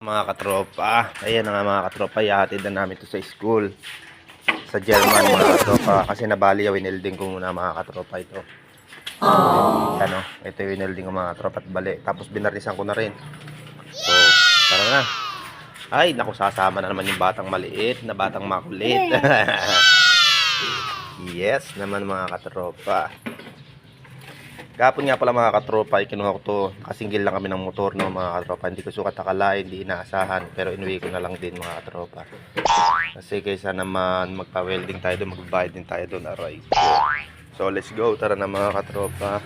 Mga katropa, ayan na nga mga katropa, ihahatid na namin to sa school sa German mga katropa, kasi nabali winelding ko muna mga katropa ito. Ano, ito yung winelding ko mga katropa at bali, tapos binarisan ko na rin. So tara na. Ay naku, sasama na naman yung batang maliit na batang makulit. Yes naman mga katropa. Gapon nga pala mga katropa, kinuha ko to, kasinggil lang kami ng motor no mga katropa. Hindi ko sukat akalain, hindi inaasahan, pero inuwi ko na lang din mga katropa. Kasi kaysa naman magpa-welding tayo doon, magbabayad din tayo doon, aray. So let's go, tara na mga katropa.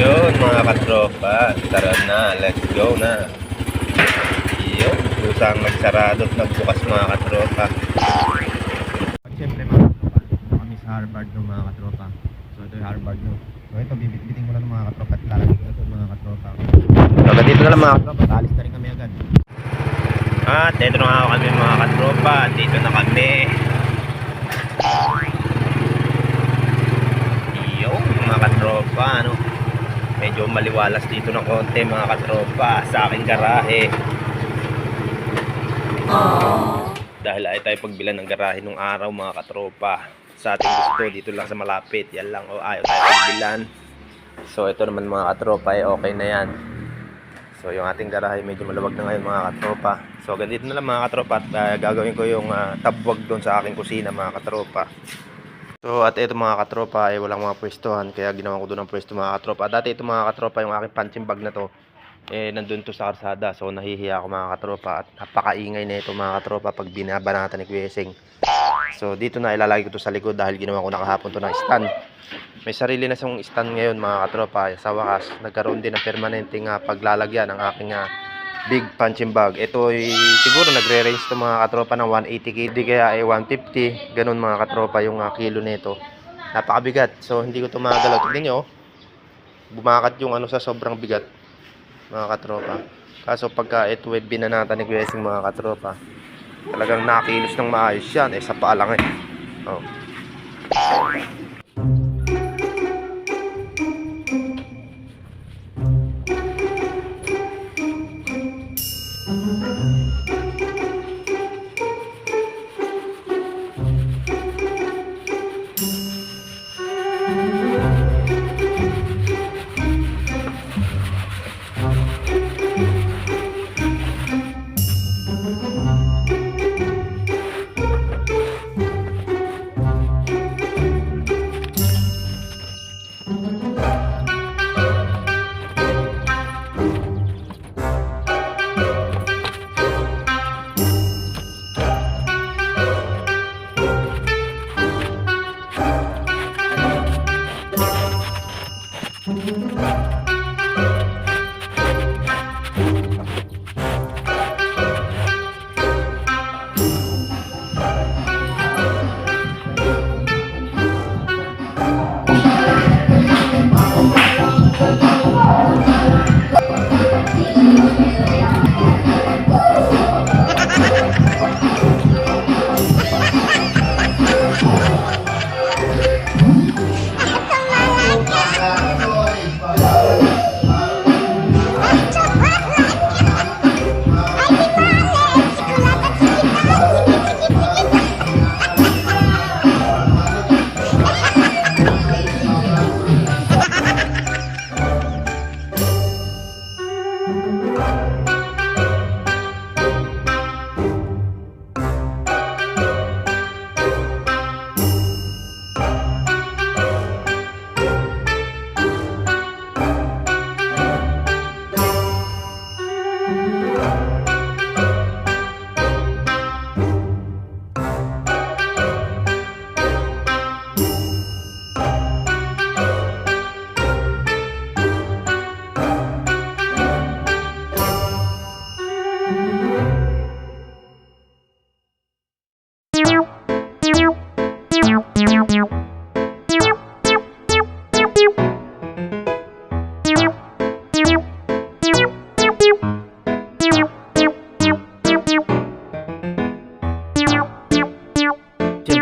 Yun mga katropa, tara na, let's go na. Yun, kusang nagsarado at nagbukas mga katropa. Siyempre mga katropa, dito kami sa Harvard no mga katropa. So ito yung Harvard no. So ito, bibit-biting ko na ng mga katropa at lalagay ko na ito mga katropa. So dito na lang mga katropa, alis na rin kami agad. At ito na nga kami mga katropa, dito na kami. Yun mga katropa, ano. Medyo maliwalas dito ng konti mga katropa sa aking garahe. Dahil ay tayo pagbilan ng garahe nung araw mga katropa. Sa ating gusto dito lang sa malapit. Yan lang o ayaw tayo pagbilan. So ito naman mga katropa ay okay na yan. So yung ating garahe medyo maluwag na ngayon mga katropa. So ganito na lang mga katropa. At gagawin ko yung tabwag doon sa aking kusina mga katropa. So at ito mga katropa ay walang mga pwestuhan, kaya ginawa ko doon ang pwesto mga katropa. Dati ito mga katropa, yung aking punching bag na to nandun to sa karsada. So nahihiya ako mga katropa at napakaingay na ito mga katropa pag binabanatan ni Kuweseng. So dito na ilalagay ko to sa likod dahil ginawa ko na kahapon to ng stand. May sarili na siyang stand ngayon mga katropa. Sa wakas nagkaroon din ng permanenteng paglalagyan ng aking big punching bag. Ito ay siguro nagre-range to mga katropa ng 180 kg, kaya ay 150, ganun mga katropa yung kilo nito. Napakabigat. So hindi ko to magalaw. Tignan nyo, bumakat yung ano sa sobrang bigat mga katropa. Kaso pagka ito ay binanatan ni Kuweseng mga katropa, talagang nakilos ng maayos yan. Sa paa lang oh.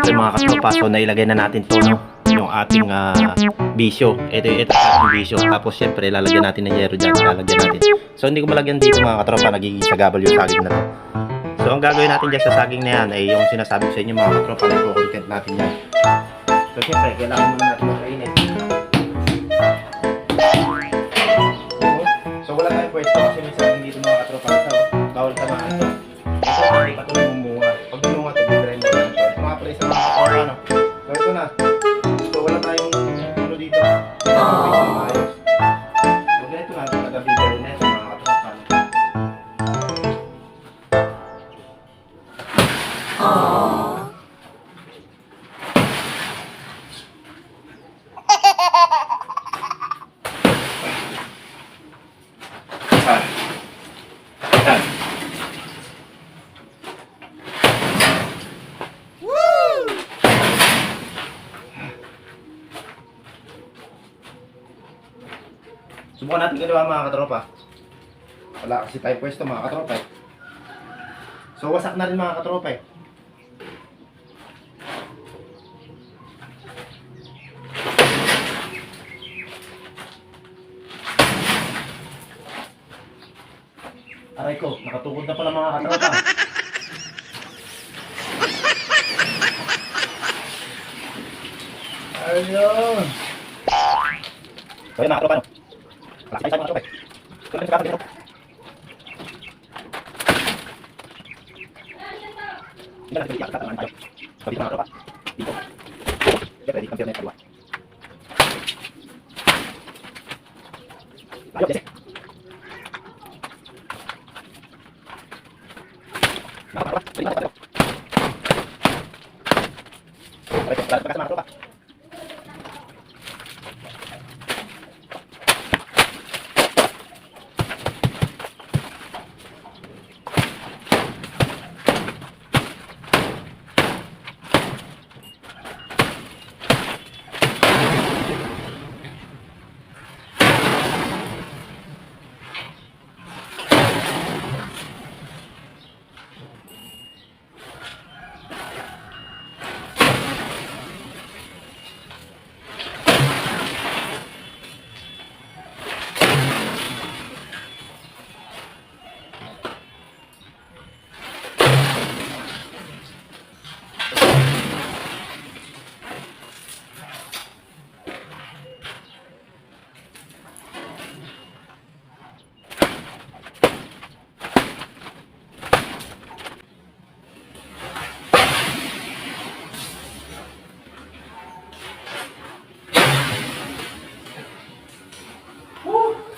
dito mga katropa. So nailagay na natin to, no? Yung ating bisyo. Ito ating bisyo. Tapos syempre lalagyan natin ng yero dyan. Lalagyan natin. So hindi ko malagyan dito mga katropa. Nagiging sagabal yung saging na to. So ang gagawin natin dyan sa saging na yan ay yung sinasabi ko sa inyo mga katropa na i-content natin yan. So syempre kailangan muna natin makainit. So wala tayong pwesto kasi may saging dito mga katropa. So bawal tamaan ito. Ito hindi pa ito lumunga. Pag lumunga ito, bigrein na yan. So ito mga pala sa mga katropa, no? So ito na. So wala tayong ulo dito. Ito ang pwesto na maayos. So ganito na, taga-bigrein na ito mga katropa. Subukan natin galawa mga katropa. Wala kasi tayong pwesto mga katropa eh. So wasak na rin mga katropa eh. Aray ko, nakatukod na pala mga katropa. Ayun. So yun mga katropa, no? Malaki tayo mga katropa eh. So yun, nagkakabit ito. Hindi na natin iyak, tatangan tayo. So dito mga katropa. Dito. Siyempre, dito kampiyon na yung kaliwa. Layo, Jesse. Mga katropa, balik natin tayo. Aray ko, lahat mga katropa. Woo!